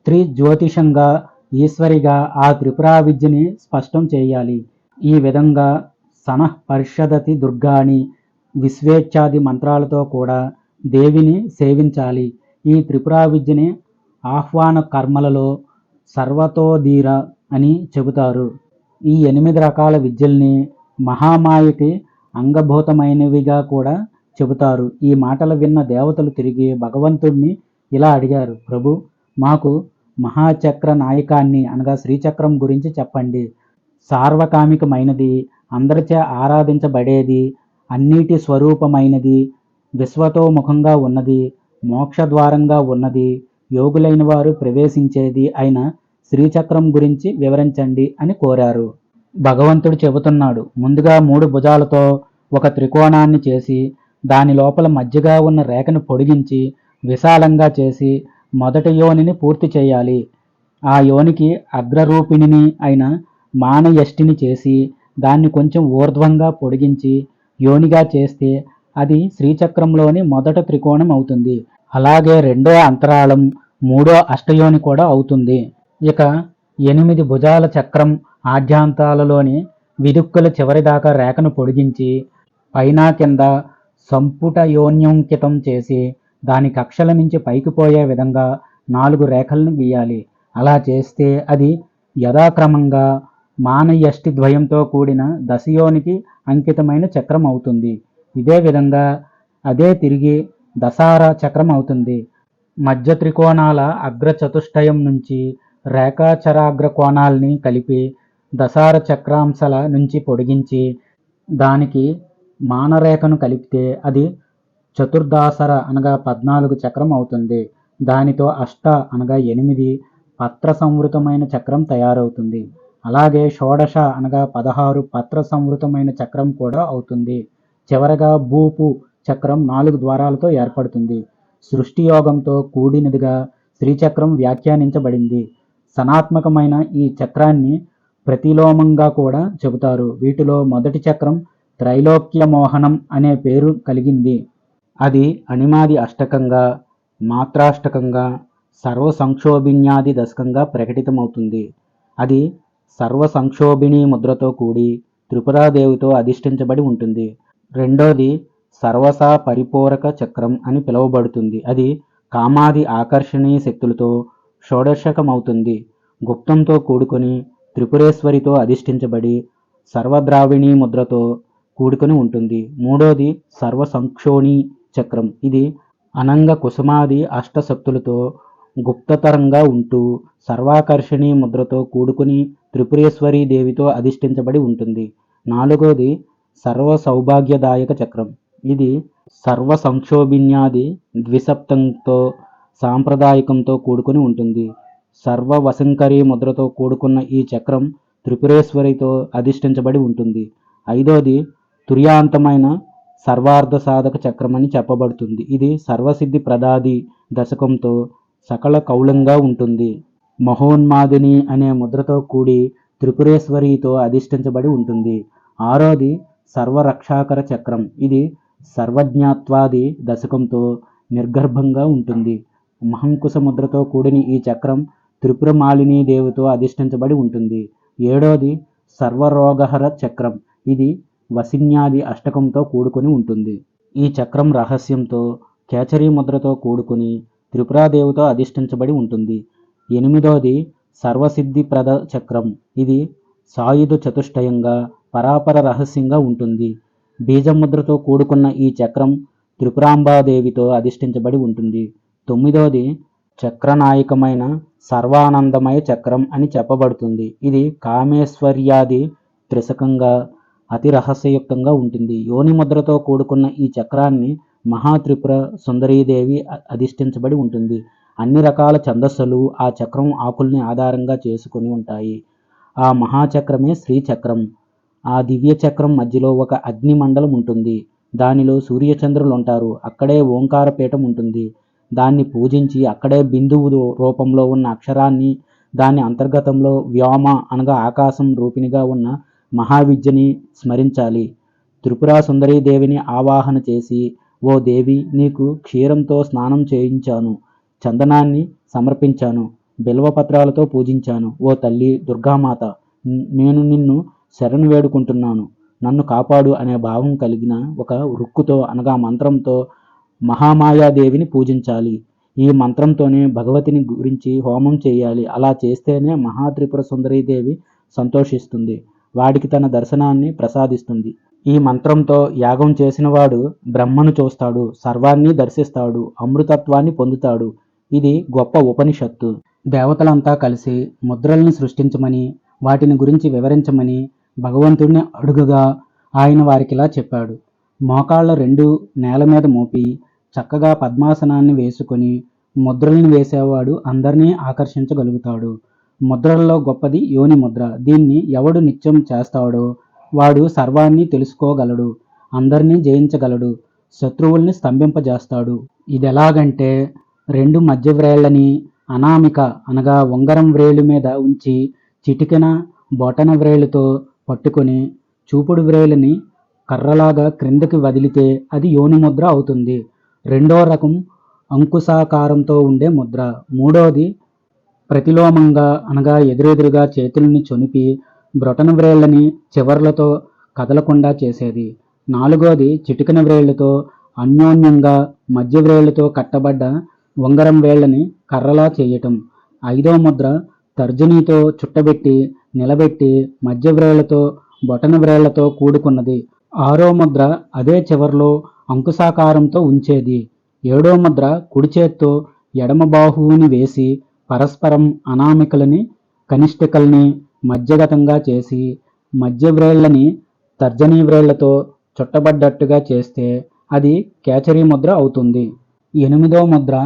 త్రిజ్యోతిషంగా ఈశ్వరిగా ఆ త్రిపురా విద్యని స్పష్టం చేయాలి. ఈ విధంగా సనః పరిషదతి దుర్గాని విశ్వేచ్ఛాది మంత్రాలతో కూడా దేవిని సేవించాలి. ఈ త్రిపురా విద్యని ఆహ్వాన కర్మలలో సర్వతోధీర అని చెబుతారు. ఈ 8 రకాల విద్యల్ని మహామాయకి అంగభూతమైనవిగా కూడా చెబుతారు. ఈ మాటలు విన్న దేవతలు తిరిగి భగవంతుడిని ఇలా అడిగారు, ప్రభు, మాకు మహాచక్ర నాయకాన్ని అనగా శ్రీచక్రం గురించి చెప్పండి. సార్వకామికమైనది, అందరిచే ఆరాధించబడేది, అన్నిటి స్వరూపమైనది, విశ్వతోముఖంగా ఉన్నది, మోక్షద్వారంగా ఉన్నది, యోగులైన వారు ప్రవేశించేది అయిన శ్రీచక్రం గురించి వివరించండి అని కోరారు. భగవంతుడు చెబుతున్నాడు, ముందుగా 3 భుజాలతో ఒక త్రికోణాన్ని చేసి దాని లోపల మధ్యగా ఉన్న రేఖను పొడిగించి విశాలంగా చేసి మొదటి యోనిని పూర్తి చేయాలి. ఆ యోనికి అగ్రరూపిణిని అయిన మానయష్టిని చేసి దాన్ని కొంచెం ఊర్ధ్వంగా పొడిగించి యోనిగా చేస్తే అది శ్రీచక్రంలోని మొదటి త్రికోణం అవుతుంది. అలాగే రెండో అంతరాళం, మూడో అష్టయోని కూడా అవుతుంది. ఇక 8 భుజాల చక్రం ఆద్యాంతాలలోని విదుక్కుల చివరిదాకా రేఖను పొడిగించి పైన కింద సంపుట యోన్యంకితం చేసి దాని కక్షల నుంచి పైకి పోయే విధంగా 4 రేఖలను గీయాలి. అలా చేస్తే అది యథాక్రమంగా మానయష్టి ద్వయంతో కూడిన దశయోనికి అంకితమైన చక్రం అవుతుంది. ఇదే విధంగా అదే తిరిగి దశార చక్రం అవుతుంది. మధ్య త్రికోణాల అగ్ర చతుష్టయం నుంచి రేఖాచరాగ్ర కోణాల్ని కలిపి దశార చక్రాంశాల నుంచి పొడిగించి దానికి మానరేఖను కలిపితే అది చతుర్దాసర అనగా 14 చక్రం అవుతుంది. దానితో అష్ట అనగా 8 పత్ర సంవృతమైన చక్రం తయారవుతుంది. అలాగే షోడశ అనగా 16 పత్ర సంవృతమైన చక్రం కూడా అవుతుంది. చివరగా భూపు చక్రం 4 ద్వారాలతో ఏర్పడుతుంది. సృష్టి యోగంతో కూడినదిగా శ్రీచక్రం వ్యాఖ్యానించబడింది. సనాత్మకమైన ఈ చక్రాన్ని ప్రతిలోమంగా కూడా చెబుతారు. వీటిలో మొదటి చక్రం త్రైలోక్య మోహనం అనే పేరు కలిగింది. అది అణిమాది అష్టకంగా, మాత్రాష్టకంగా, సర్వసంక్షోభిణ్యాది దశకంగా ప్రకటితమవుతుంది. అది సర్వసంక్షోభిణీ ముద్రతో కూడి త్రిపురాదేవితో అధిష్ఠించబడి ఉంటుంది. రెండోది సర్వసా పరిపూరక చక్రం అని పిలువబడుతుంది. అది కామాది ఆకర్షణీయ శక్తులతో షోడశకమవుతుంది. గుప్తంతో కూడుకొని త్రిపురేశ్వరితో అధిష్ఠించబడి సర్వద్రావిణీ ముద్రతో కూడుకొని ఉంటుంది. మూడోది సర్వసంక్షోణి చక్రం. ఇది అనంగ కుసుమాది అష్టశక్తులతో గుప్తతరంగా ఉంటూ సర్వాకర్షణీ ముద్రతో కూడుకుని త్రిపురేశ్వరీ దేవితో అధిష్ఠించబడి ఉంటుంది. నాలుగోది సర్వ సౌభాగ్యదాయక చక్రం. ఇది సర్వ సంక్షోభిణ్యాది ద్విసప్తంతో సాంప్రదాయకంతో కూడుకుని ఉంటుంది. సర్వ వశంకరీ ముద్రతో కూడుకున్న ఈ చక్రం త్రిపురేశ్వరితో అధిష్ఠించబడి ఉంటుంది. ఐదోది తుర్యాంతమైన సర్వార్థ సాధక చక్రం అని చెప్పబడుతుంది. ఇది సర్వసిద్ధి ప్రదాది దశకంతో సకల కౌలంగా ఉంటుంది. మహోన్మాదిని అనే ముద్రతో కూడి త్రిపురేశ్వరితో అధిష్ఠించబడి ఉంటుంది. ఆరోది సర్వరక్షాకర చక్రం. ఇది సర్వజ్ఞాత్వాది దశకంతో నిర్గర్భంగా ఉంటుంది. మహంకుశ ముద్రతో కూడిన ఈ చక్రం త్రిపురమాలినీ దేవితో అధిష్ఠించబడి ఉంటుంది. ఏడోది సర్వరోగహర చక్రం. ఇది వసిన్యాది అష్టకంతో కూడుకొని ఉంటుంది. ఈ చక్రం రహస్యంతో కేచరీ ముద్రతో కూడుకుని త్రిపురాదేవితో అధిష్ఠించబడి ఉంటుంది. ఎనిమిదోది సర్వసిద్ధిప్రద చక్రం. ఇది సాయుధ చతుష్టయంగా పరాపర రహస్యంగా ఉంటుంది. బీజముద్రతో కూడుకున్న ఈ చక్రం త్రిపురాంబాదేవితో అధిష్ఠించబడి ఉంటుంది. తొమ్మిదోది చక్రనాయకమైన సర్వానందమయ చక్రం అని చెప్పబడుతుంది. ఇది కామేశ్వర్యాది త్రిశకంగా అతి రహస్యయుక్తంగా ఉంటుంది. యోని ముద్రతో కూడుకున్న ఈ చక్రాన్ని మహాత్రిపుర సుందరీదేవి అధిష్ఠించబడి ఉంటుంది. అన్ని రకాల ఛందస్సులు ఆ చక్రం ఆకుల్ని ఆధారంగా చేసుకుని ఉంటాయి. ఆ మహాచక్రమే శ్రీచక్రం. ఆ దివ్య చక్రం మధ్యలో ఒక అగ్ని మండలం ఉంటుంది. దానిలో సూర్యచంద్రులు ఉంటారు. అక్కడే ఓంకార పీఠం ఉంటుంది. దాన్ని పూజించి అక్కడే బిందువు రూపంలో ఉన్న అక్షరాన్ని, దాని అంతర్గతంలో వ్యోమ అనగా ఆకాశం రూపిణిగా ఉన్న మహావిద్యని స్మరించాలి. త్రిపురా సుందరీదేవిని ఆవాహన చేసి, ఓ దేవి, నీకు క్షీరంతో స్నానం చేయించాను, చందనాన్ని సమర్పించాను, బిల్వపత్రాలతో పూజించాను. ఓ తల్లి దుర్గామాత, నేను నిన్ను శరణు వేడుకుంటున్నాను, నన్ను కాపాడు అనే భావం కలిగిన ఒక రుక్కుతో అనగా మంత్రంతో మహామాయాదేవిని పూజించాలి. ఈ మంత్రంతోనే భగవతిని గురించి హోమం చేయాలి. అలా చేస్తేనే మహాత్రిపుర సుందరీదేవి సంతోషిస్తుంది, వాడికి తన దర్శనాన్ని ప్రసాదిస్తుంది. ఈ మంత్రంతో యాగం చేసినవాడు బ్రహ్మను చూస్తాడు, సర్వాన్ని దర్శిస్తాడు, అమృతత్వాన్ని పొందుతాడు. ఇది గొప్ప ఉపనిషత్తు. దేవతలంతా కలిసి ముద్రల్ని సృష్టించమని, వాటిని గురించి వివరించమని భగవంతుడిని అడుగగా ఆయన వారికిలా చెప్పాడు. మోకాళ్ళ రెండు నేల మీద మోపి చక్కగా పద్మాసనాన్ని వేసుకొని ముద్రల్ని వేసేవాడు అందరినీ ఆకర్షించగలుగుతాడు. ముద్రల్లో గొప్పది యోని ముద్ర. దీన్ని ఎవడు నిత్యం చేస్తాడో వాడు సర్వాన్ని తెలుసుకోగలడు, అందరినీ జయించగలడు, శత్రువుల్ని స్తంభింపజేస్తాడు. ఇదెలాగంటే, రెండు మధ్య వ్రేళ్లని అనామిక అనగా ఉంగరం వ్రేలు మీద ఉంచి చిటికెన బొటన వ్రేలుతో పట్టుకొని చూపుడు వ్రేలుని కర్రలాగా క్రిందకి వదిలితే అది యోని ముద్ర అవుతుంది. రెండో రకం అంకుశాకారంతో ఉండే ముద్ర. మూడోది ప్రతిలోమంగా అనగా ఎదురెదురుగా చేతుల్ని చొనిపి బ్రొటన వ్రేళ్ళని చివర్లతో కదలకుండా చేసేది. నాలుగోది చిటికెన వ్రేళ్లతో అన్యోన్యంగా మధ్య వ్రేళ్లతో కట్టబడ్డ ఉంగరం వేళ్ళని కర్రలా చేయటం. ఐదో ముద్ర తర్జనీతో చుట్టబెట్టి నిలబెట్టి మధ్య వ్రేళ్లతో బొటన వ్రేళ్లతో కూడుకున్నది. ఆరో ముద్ర అదే చివర్లో అంకుశాకారంతో ఉంచేది. ఏడో ముద్ర కుడి చేత్తో ఎడమ బాహువుని వేసి పరస్పరం అనామికలని కనిష్టికల్ని మధ్యగతంగా చేసి మధ్య వ్రేళ్ళని తర్జనీ వ్రేళ్లతో చుట్టబడ్డట్టుగా చేస్తే అది కేచరీ ముద్ర అవుతుంది. ఎనిమిదో ముద్ర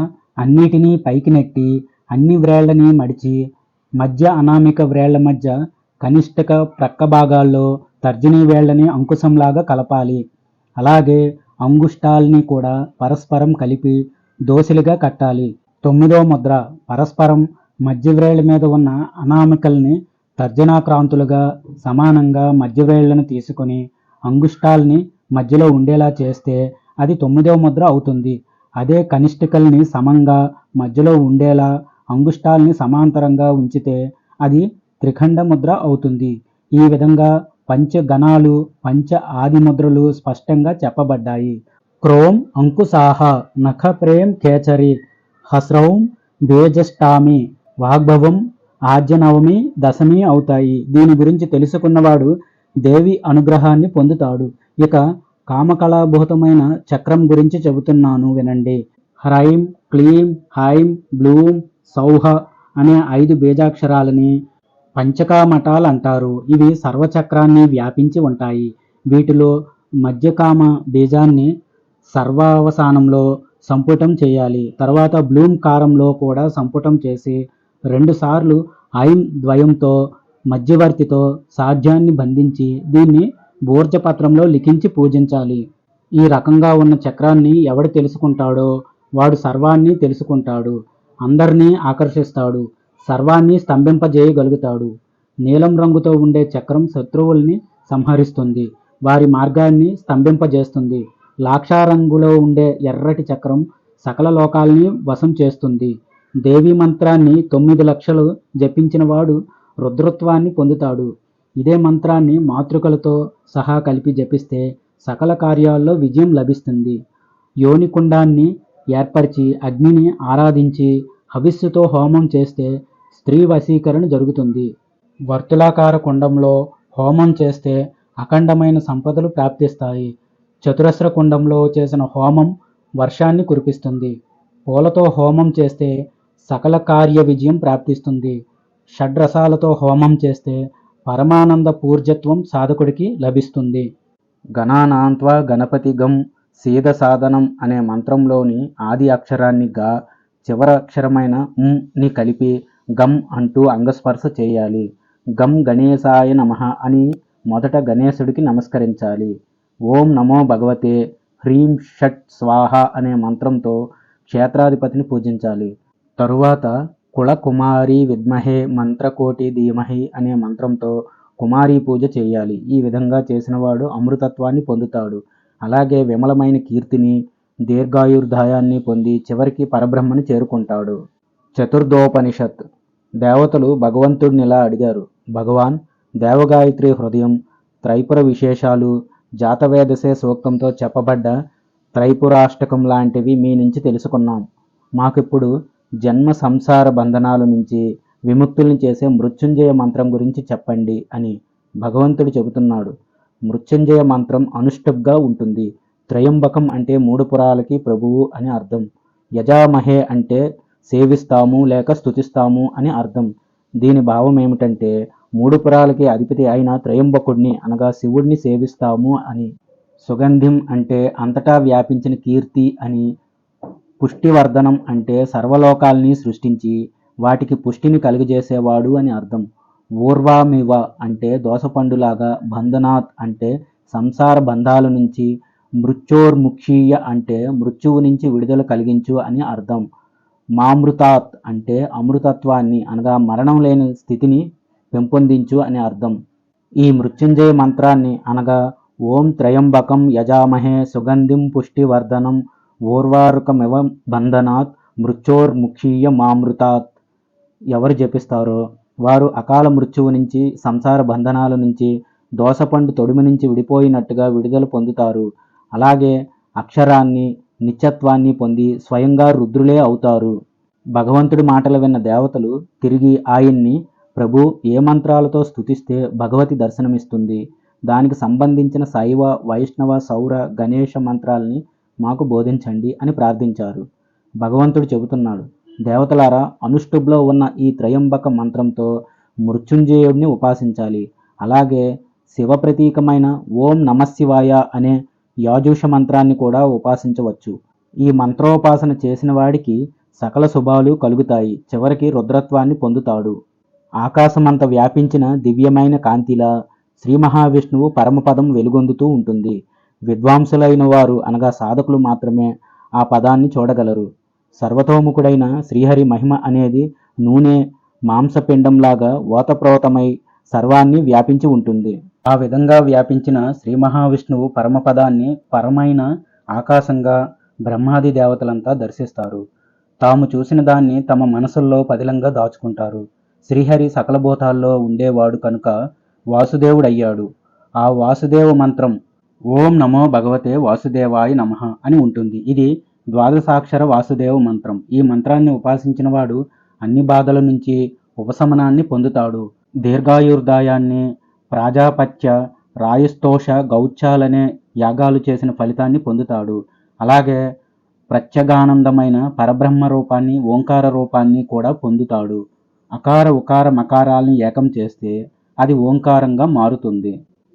అన్నిటినీ పైకి నెట్టి అన్ని వ్రేళ్ళని మడిచి మధ్య అనామిక వ్రేళ్ల మధ్య కనిష్టిక ప్రక్క భాగాల్లో తర్జనీ వేళ్ళని అంకుశంలాగా కలపాలి. అలాగే అంగుష్టాల్ని కూడా పరస్పరం కలిపి దోసిలిగా కట్టాలి. తొమ్మిదో ముద్ర పరస్పరం మధ్య వ్రేళ్ల మీద ఉన్న అనామికల్ని తర్జనాక్రాంతులుగా సమానంగా మధ్య వ్రేళ్లను తీసుకొని అంగుష్టాల్ని మధ్యలో ఉండేలా చేస్తే అది తొమ్మిదో ముద్ర అవుతుంది. అదే కనిష్టికల్ని సమంగా మధ్యలో ఉండేలా అంగుష్టాల్ని సమాంతరంగా ఉంచితే అది త్రిఖండ ముద్ర అవుతుంది. ఈ విధంగా పంచగణాలు పంచ ఆది ముద్రలు స్పష్టంగా చెప్పబడ్డాయి. క్రోం అంకుశాహ నఖ ప్రేమ్ కేచరి హస్రౌం బేజష్టామి వాగ్భవం ఆద్యనవమి దశమి అవుతాయి. దీని గురించి తెలుసుకున్నవాడు దేవి అనుగ్రహాన్ని పొందుతాడు. ఇక కామకళాభూతమైన చక్రం గురించి చెబుతున్నాను వినండి. హ్రైం క్లీం హైం బ్లూం సౌహ అనే 5 బీజాక్షరాలని పంచకామఠాలు అంటారు. ఇవి సర్వచక్రాన్ని వ్యాపించి ఉంటాయి. వీటిలో మధ్యకామ బీజాన్ని సర్వావసానంలో సంపుటం చేయాలి. తర్వాత బ్లూం కారంలో కూడా సంపుటం చేసి 2 సార్లు ఐం ద్వయంతో మధ్యవర్తితో సాధ్యాన్ని బంధించి దీన్ని బూర్జపత్రంలో లిఖించి పూజించాలి. ఈ రకంగా ఉన్న చక్రాన్ని ఎవడు తెలుసుకుంటాడో వాడు సర్వాన్ని తెలుసుకుంటాడు, అందరినీ ఆకర్షిస్తాడు, సర్వాన్ని స్తంభింపజేయగలుగుతాడు. నీలం రంగుతో ఉండే చక్రం శత్రువుల్ని సంహరిస్తుంది, వారి మార్గాన్ని స్తంభింపజేస్తుంది. లాక్షారంగులో ఉండే ఎర్రటి చక్రం సకల లోకాల్ని వశం చేస్తుంది. దేవీ మంత్రాన్ని 9 లక్షలు జపించిన వాడు రుద్రత్వాన్ని పొందుతాడు. ఇదే మంత్రాన్ని మాతృకలతో సహా కలిపి జపిస్తే సకల కార్యాల్లో విజయం లభిస్తుంది. యోనికుండాన్ని ఏర్పరిచి అగ్నిని ఆరాధించి హవిస్సుతో హోమం చేస్తే స్త్రీ వశీకరణ జరుగుతుంది. వర్తులాకార కుండంలో హోమం చేస్తే అఖండమైన సంపదలు ప్రాప్తిస్తాయి. చతురస్ర కుండంలో చేసిన హోమం వర్షాన్ని కురిపిస్తుంది. పూలతో హోమం చేస్తే సకల కార్య విజయం ప్రాప్తిస్తుంది. షడ్రసాలతో హోమం చేస్తే పరమానంద పూర్జత్వం సాధకుడికి లభిస్తుంది. గణానాన్త్వా గణపతి గం సీద సాధనం అనే మంత్రంలోని ఆది అక్షరాన్ని గా, చివర అక్షరమైన ని కలిపి గం అంటూ అంగస్పర్శ చేయాలి. గం గణేశాయ నమః అని మొదట గణేశుడికి నమస్కరించాలి. ఓం నమో భగవతే హ్రీం షట్ స్వాహ అనే మంత్రంతో క్షేత్రాధిపతిని పూజించాలి. తరువాత కుల కుమారి విద్మహే మంత్రకోటి ధీమహి అనే మంత్రంతో కుమారీ పూజ చేయాలి. ఈ విధంగా చేసినవాడు అమృతత్వాన్ని పొందుతాడు. అలాగే విమలమైన కీర్తిని, దీర్ఘాయుర్దాయాన్ని పొంది చివరికి పరబ్రహ్మని చేరుకుంటాడు. చతుర్థోపనిషత్. దేవతలు భగవంతుడిని ఇలా అడిగారు: భగవాన్, దేవగాయత్రి హృదయం, త్రైపుర విశేషాలు, జాతవేదసే సూక్తంతో చెప్పబడ్డ త్రైపురాష్టకం లాంటివి మీ నుంచి తెలుసుకున్నాం. మాకిప్పుడు జన్మ సంసార బంధనాల నుంచి విముక్తుల్ని చేసే మృత్యుంజయ మంత్రం గురించి చెప్పండి అని భగవంతుడు చెబుతున్నాడు. మృత్యుంజయ మంత్రం అనుష్టుప్గా ఉంటుంది. త్రయంబకం అంటే 3 పురాలకి ప్రభువు అని అర్థం. యజామహే అంటే సేవిస్తాము లేక స్తుతిస్తాము అని అర్థం. దీని భావం ఏమిటంటే 3 పురాలకి అధిపతి అయిన త్రయంబకుడిని అనగా శివుడిని సేవిస్తాము అని. సుగంధిం అంటే అంతటా వ్యాపించిన కీర్తి అని. పుష్టివర్ధనం అంటే సర్వలోకాల్ని సృష్టించి వాటికి పుష్టిని కలుగజేసేవాడు అని అర్థం. ఊర్వామివ అంటే దోసపండులాగా. బంధనాత్ అంటే సంసార బంధాల నుంచి. మృత్యోర్ముక్షీయ అంటే మృత్యువు నుంచి విడుదల కలిగించు అని అర్థం. మామృతాత్ అంటే అమృతత్వాన్ని అనగా మరణం లేని స్థితిని పెంపొందించు అని అర్థం. ఈ మృత్యుంజయ మంత్రాన్ని అనగా ఓం త్రయంబకం యజామహే సుగంధిం పుష్టివర్ధనం ఊర్వారుకమివ బంధనాత్ మృత్యోర్ముక్షీయ మామృతాత్ ఎవరు జపిస్తారో వారు అకాల మృత్యువు నుంచి, సంసార బంధనాల నుంచి, దోసపండు తొడిమి నుంచి విడిపోయినట్టుగా విడుదల పొందుతారు. అలాగే అక్షరాన్ని, నిత్యత్వాన్ని పొంది స్వయంగా రుద్రులే అవుతారు. భగవంతుడి మాటలు విన్న దేవతలు తిరిగి ఆయన్ని, ప్రభు, ఏ మంత్రాలతో స్తుతిస్తే భగవతి దర్శనమిస్తుంది, దానికి సంబంధించిన శైవ, వైష్ణవ, సౌర, గణేష మంత్రాల్ని మాకు బోధించండి అని ప్రార్థించారు. భగవంతుడు చెబుతున్నాడు: దేవతలారా, అనుష్టుబ్లో ఉన్న ఈ త్రయంబక మంత్రంతో మృత్యుంజయుడిని ఉపాసించాలి. అలాగే శివ ప్రతీకమైన ఓం నమశివాయ అనే యాజూష మంత్రాన్ని కూడా ఉపాసించవచ్చు. ఈ మంత్రోపాసన చేసిన వాడికి సకల శుభాలు కలుగుతాయి. చివరికి రుద్రత్వాన్ని పొందుతాడు. ఆకాశమంత వ్యాపించిన దివ్యమైన కాంతిలా శ్రీ మహావిష్ణువు పరమపదం వెలుగొందుతూ ఉంటుంది. విద్వాంసులైన వారు అనగా సాధకులు మాత్రమే ఆ పదాన్ని చూడగలరు. సర్వతోముఖుడైన శ్రీహరి మహిమ అనేది నూనె, మాంసపిండంలాగా ఓతప్రోతమై సర్వాన్ని వ్యాపించి ఉంటుంది. ఆ విధంగా వ్యాపించిన శ్రీ మహావిష్ణువు పరమపదాన్ని పరమైన ఆకాశంగా బ్రహ్మాది దేవతలంతా దర్శిస్తారు. తాము చూసిన దాన్ని తమ మనసుల్లో పదిలంగా దాచుకుంటారు. శ్రీహరి సకల భూతాల్లో ఉండేవాడు కనుక వాసుదేవుడయ్యాడు. ఆ వాసుదేవ మంత్రం ఓం నమో భగవతే వాసుదేవాయ నమః అని ఉంటుంది. ఇది ద్వాదశాక్షర వాసుదేవ మంత్రం. ఈ మంత్రాన్ని ఉపాసించిన వాడు అన్ని బాధల నుంచి ఉపశమనాన్ని పొందుతాడు. దీర్ఘాయుర్దాయాన్ని, ప్రాజాపత్య, రాయస్తోష, గౌచ్చాలనే యాగాలు చేసిన ఫలితాన్ని పొందుతాడు. అలాగే ప్రత్యగానందమైన పరబ్రహ్మ రూపాన్ని, ఓంకార రూపాన్ని కూడా పొందుతాడు. అకార, ఉకార, మకారాల్ని ఏకం చేస్తే అది ఓంకారంగా మారుతుంది.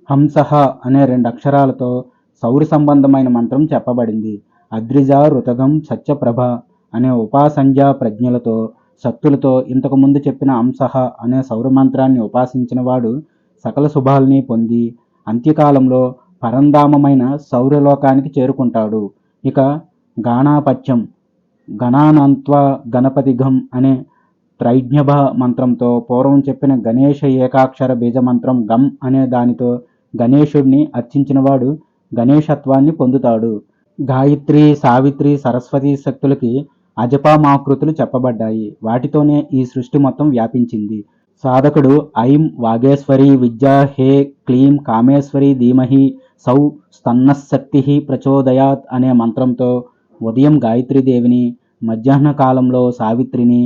హంసహ అనే 2 అక్షరాలతో సౌర సంబంధమైన మంత్రం చెప్పబడింది. అద్రిజ, ఋతగం, సత్యప్రభ అనే ఉపాసంధ్యా ప్రజ్ఞలతో, శక్తులతో ఇంతకుముందు చెప్పిన అంశహ అనే సౌరమంత్రాన్ని ఉపాసించిన వాడు సకల శుభాల్ని పొంది అంత్యకాలంలో పరంధామమైన సౌరలోకానికి చేరుకుంటాడు. ఇక గాణాపత్యం, గణానంత్వ గణపతిఘం అనే త్రైజ్ఞభ మంత్రంతో పూర్వం చెప్పిన గణేష ఏకాక్షర బీజమంత్రం గం అనే దానితో గణేశుడిని అర్చించినవాడు గణేశత్వాన్ని పొందుతాడు. గాయత్రి, సావిత్రి, సరస్వతి శక్తులకి అజపామాకృతులు చెప్పబడ్డాయి. వాటితోనే ఈ సృష్టి మొత్తం వ్యాపించింది. సాధకుడు ఐం వాగేశ్వరి విద్యా హే క్లీం కామేశ్వరి ధీమహి సౌ స్తన్నశక్తి ప్రచోదయాత్ అనే మంత్రంతో ఉదయం గాయత్రీదేవిని, మధ్యాహ్న కాలంలో సావిత్రిని,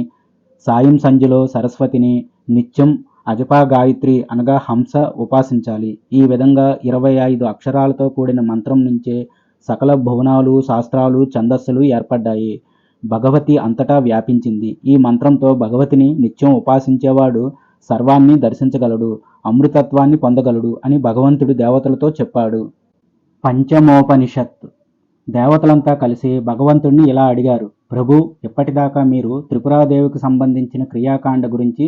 సాయం సంధ్యలో సరస్వతిని, నిత్యం అజపా గాయత్రి అనగా హంస ఉపాసించాలి. ఈ విధంగా 25 అక్షరాలతో కూడిన మంత్రం నుంచే సకల భువనాలు, శాస్త్రాలు, ఛందస్సులు ఏర్పడ్డాయి. భగవతి అంతటా వ్యాపించింది. ఈ మంత్రంతో భగవతిని నిత్యం ఉపాసించేవాడు సర్వాన్ని దర్శించగలడు, అమృతత్వాన్ని పొందగలడు అని భగవంతుడు దేవతలతో చెప్పాడు. పంచమోపనిషత్. దేవతలంతా కలిసి భగవంతుడిని ఇలా అడిగారు: ప్రభు, ఇప్పటిదాకా మీరు త్రిపురాదేవికి సంబంధించిన క్రియాకాండ గురించి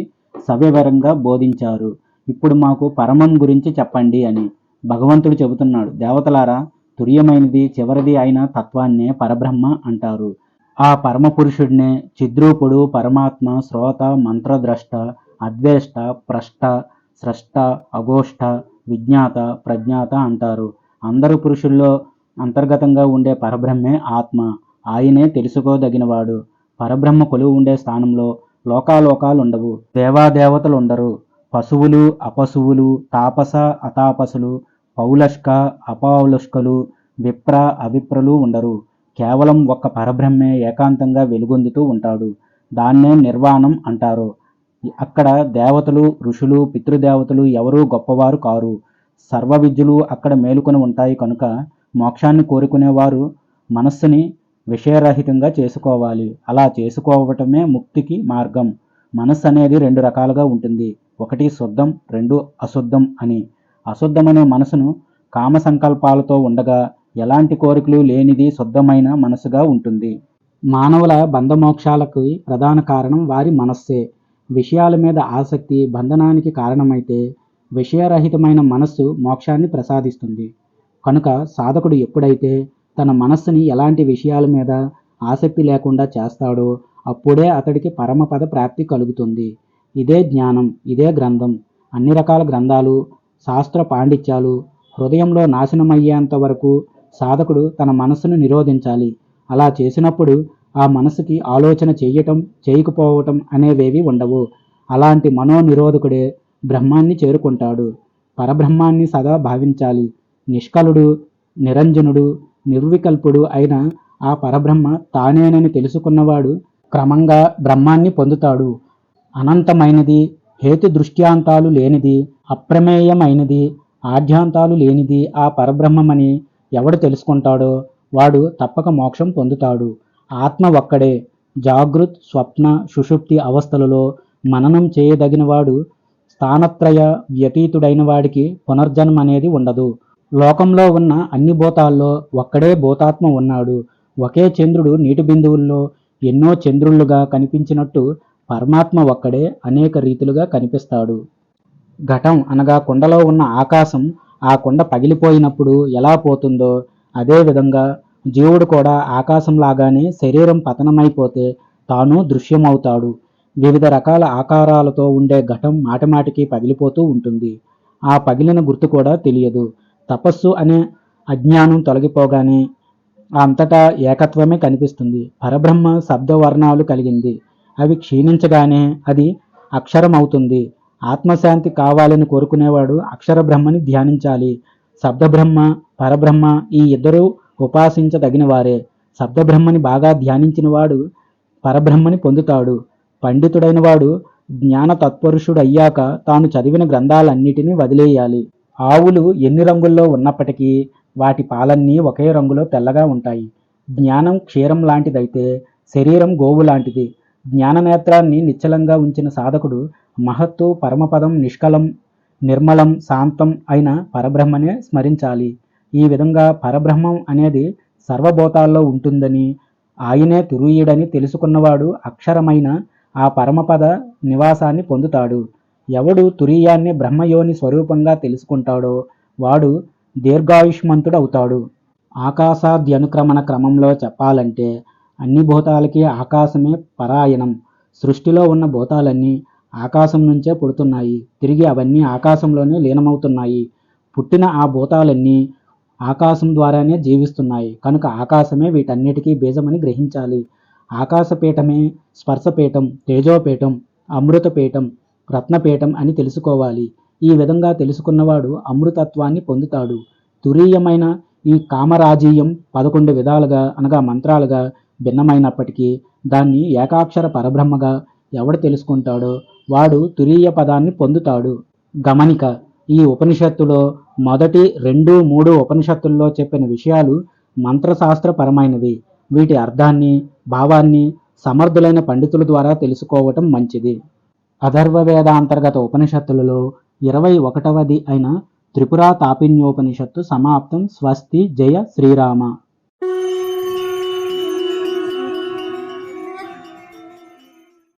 సవివరంగా బోధించారు. ఇప్పుడు మాకు పరమం గురించి చెప్పండి అని. భగవంతుడు చెబుతున్నాడు: దేవతలారా, తుర్యమైనది, చివరిది అయిన తత్వాన్నే పరబ్రహ్మ అంటారు. ఆ పరమపురుషుడినే చిద్రూపుడు, పరమాత్మ, శ్రోత, మంత్రద్రష్ట, అద్వేష్ట, ప్రష్ట, స్రష్ట, అఘోష్ట, విజ్ఞాత, ప్రజ్ఞాత అంటారు. అందరు పురుషుల్లో అంతర్గతంగా ఉండే పరబ్రహ్మే ఆత్మ. ఆయనే తెలుసుకోదగినవాడు. పరబ్రహ్మ కొలువు ఉండే స్థానంలో లోకాలోకాలుండవు. దేవాదేవతలుండరు. పశువులు, అపశువులు, తాపస, అతాపసులు, పౌలష్క, అపౌలష్కలు, విప్ర, అవిప్రలు ఉండరు. కేవలం ఒక్క పరబ్రహ్మే ఏకాంతంగా వెలుగొందుతూ ఉంటాడు. దాన్నే నిర్వాణం అంటారు. అక్కడ దేవతలు, ఋషులు, పితృదేవతలు ఎవరూ గొప్పవారు కారు. సర్వ విద్యలు అక్కడ మేలుకొని ఉంటాయి కనుక మోక్షాన్ని కోరుకునేవారు మనస్సుని విషయరహితంగా చేసుకోవాలి. అలా చేసుకోవటమే ముక్తికి మార్గం. మనస్సు అనేది రెండు రకాలుగా ఉంటుంది. ఒకటి శుద్ధం, రెండు అశుద్ధం అని. అశుద్ధమనే మనసును కామ సంకల్పాలతో ఉండగా ఎలాంటి కోరికలు లేనిది శుద్ధమైన మనసుగా ఉంటుంది. మానవుల బంధమోక్షాలకు ప్రధాన కారణం వారి మనస్సే. విషయాల మీద ఆసక్తి బంధనానికి కారణమైతే విషయరహితమైన మనస్సు మోక్షాన్ని ప్రసాదిస్తుంది. కనుక సాధకుడు ఎప్పుడైతే తన మనస్సుని ఎలాంటి విషయాల మీద ఆసక్తి లేకుండా చేస్తాడో అప్పుడే అతడికి పరమపద ప్రాప్తి కలుగుతుంది. ఇదే జ్ఞానం, ఇదే గ్రంథం. అన్ని రకాల గ్రంథాలు, శాస్త్ర పాండిత్యాలు హృదయంలో నాశనమయ్యేంత వరకు సాధకుడు తన మనస్సును నిరోధించాలి. అలా చేసినప్పుడు ఆ మనసుకి ఆలోచన చేయటం, చేయకపోవటం అనేవేవి ఉండవు. అలాంటి మనోనిరోధకుడే బ్రహ్మాన్ని చేరుకుంటాడు. పరబ్రహ్మాన్ని సదా భావించాలి. నిష్కలుడు, నిరంజనుడు, నిర్వికల్పుడు అయిన ఆ పరబ్రహ్మ తానేనని తెలుసుకున్నవాడు క్రమంగా బ్రహ్మాన్ని పొందుతాడు. అనంతమైనది, హేతు దృష్ట్యాంతాలు లేనిది, అప్రమేయమైనది, ఆద్యాంతాలు లేనిది ఆ పరబ్రహ్మమని ఎవడు తెలుసుకుంటాడో వాడు తప్పక మోక్షం పొందుతాడు. ఆత్మ ఒక్కడే. జాగృత్, స్వప్న, సుషుప్తి అవస్థలలో మననం చేయదగినవాడు. స్థానత్రయ వ్యతీతుడైన వాడికి పునర్జన్మ అనేది ఉండదు. లోకంలో ఉన్న అన్ని భూతాల్లో ఒక్కడే భూతాత్మ ఉన్నాడు. ఒకే చంద్రుడు నీటి బిందువుల్లో ఎన్నో చంద్రుళ్ళుగా కనిపించినట్టు పరమాత్మ ఒక్కడే అనేక రీతులుగా కనిపిస్తాడు. ఘటం అనగా కుండలో ఉన్న ఆకాశం ఆ కుండ పగిలిపోయినప్పుడు ఎలా పోతుందో అదేవిధంగా జీవుడు కూడా ఆకాశంలాగానే శరీరం పతనమైపోతే తాను దృశ్యమవుతాడు. వివిధ రకాల ఆకారాలతో ఉండే ఘటం మాటిమాటికి పగిలిపోతూ ఉంటుంది. ఆ పగిలిన గుర్తు కూడా తెలియదు. తపస్సు అనే అజ్ఞానం తొలగిపోగానే అంతటా ఏకత్వమే కనిపిస్తుంది. పరబ్రహ్మ శబ్దవర్ణాలు కలిగింది. అవి క్షీణించగానే అది అక్షరం అవుతుంది. ఆత్మశాంతి కావాలని కోరుకునేవాడు అక్షర బ్రహ్మని ధ్యానించాలి. శబ్దబ్రహ్మ, పరబ్రహ్మ ఈ ఇద్దరూ ఉపాసించదగిన వారే. శబ్దబ్రహ్మని బాగా ధ్యానించిన వాడు పరబ్రహ్మని పొందుతాడు. పండితుడైన వాడు జ్ఞాన తత్పురుషుడయ్యాక తాను చదివిన గ్రంథాలన్నిటినీ వదిలేయాలి. ఆవులు ఎన్ని రంగుల్లో ఉన్నప్పటికీ వాటి పాలన్నీ ఒకే రంగులో తెల్లగా ఉంటాయి. జ్ఞానం క్షీరం లాంటిదైతే శరీరం గోవు లాంటిది. జ్ఞాననేత్రాన్ని నిశ్చలంగా ఉంచిన సాధకుడు మహత్తు, పరమపదం, నిష్కలం, నిర్మలం, శాంతం అయిన పరబ్రహ్మనే స్మరించాలి. ఈ విధంగా పరబ్రహ్మం అనేది సర్వభూతాల్లో ఉంటుందని, ఆయనే తురీయుడని తెలుసుకున్నవాడు అక్షరమైన ఆ పరమపద నివాసాన్ని పొందుతాడు. ఎవడు తురీయాన్ని బ్రహ్మయోని స్వరూపంగా తెలుసుకుంటాడో వాడు దీర్ఘాయుష్మంతుడవుతాడు. ఆకాశాద్యనుక్రమణ క్రమంలో చెప్పాలంటే అన్ని భూతాలకి ఆకాశమే పరాయణం. సృష్టిలో ఉన్న భూతాలన్నీ ఆకాశం నుంచే పుడుతున్నాయి. తిరిగి అవన్నీ ఆకాశంలోనే లీనమవుతున్నాయి. పుట్టిన ఆ భూతాలన్నీ ఆకాశం ద్వారానే జీవిస్తున్నాయి. కనుక ఆకాశమే వీటన్నిటికీ బీజమని గ్రహించాలి. ఆకాశపీఠమే స్పర్శపీఠం, తేజోపీఠం, అమృతపీఠం, రత్నపీఠం అని తెలుసుకోవాలి. ఈ విధంగా తెలుసుకున్నవాడు అమృతత్వాన్ని పొందుతాడు. తురీయమైన ఈ కామరాజీయం 11 విధాలుగా అనగా మంత్రాలుగా భిన్నమైనప్పటికీ దాన్ని ఏకాక్షర పరబ్రహ్మగా ఎవడు తెలుసుకుంటాడో వాడు తురీయ పదాన్ని పొందుతాడు. గమనిక: ఈ ఉపనిషత్తులో మొదటి 2, 3 ఉపనిషత్తుల్లో చెప్పిన విషయాలు మంత్రశాస్త్రపరమైనవి. వీటి అర్థాన్ని, భావాన్ని సమర్థులైన పండితుల ద్వారా తెలుసుకోవటం మంచిది. అథర్వవేదాంతర్గత ఉపనిషత్తులలో 21వది అయిన త్రిపురా తాపిన్యోపనిషత్తు సమాప్తం. స్వస్తి. జయ శ్రీరామ.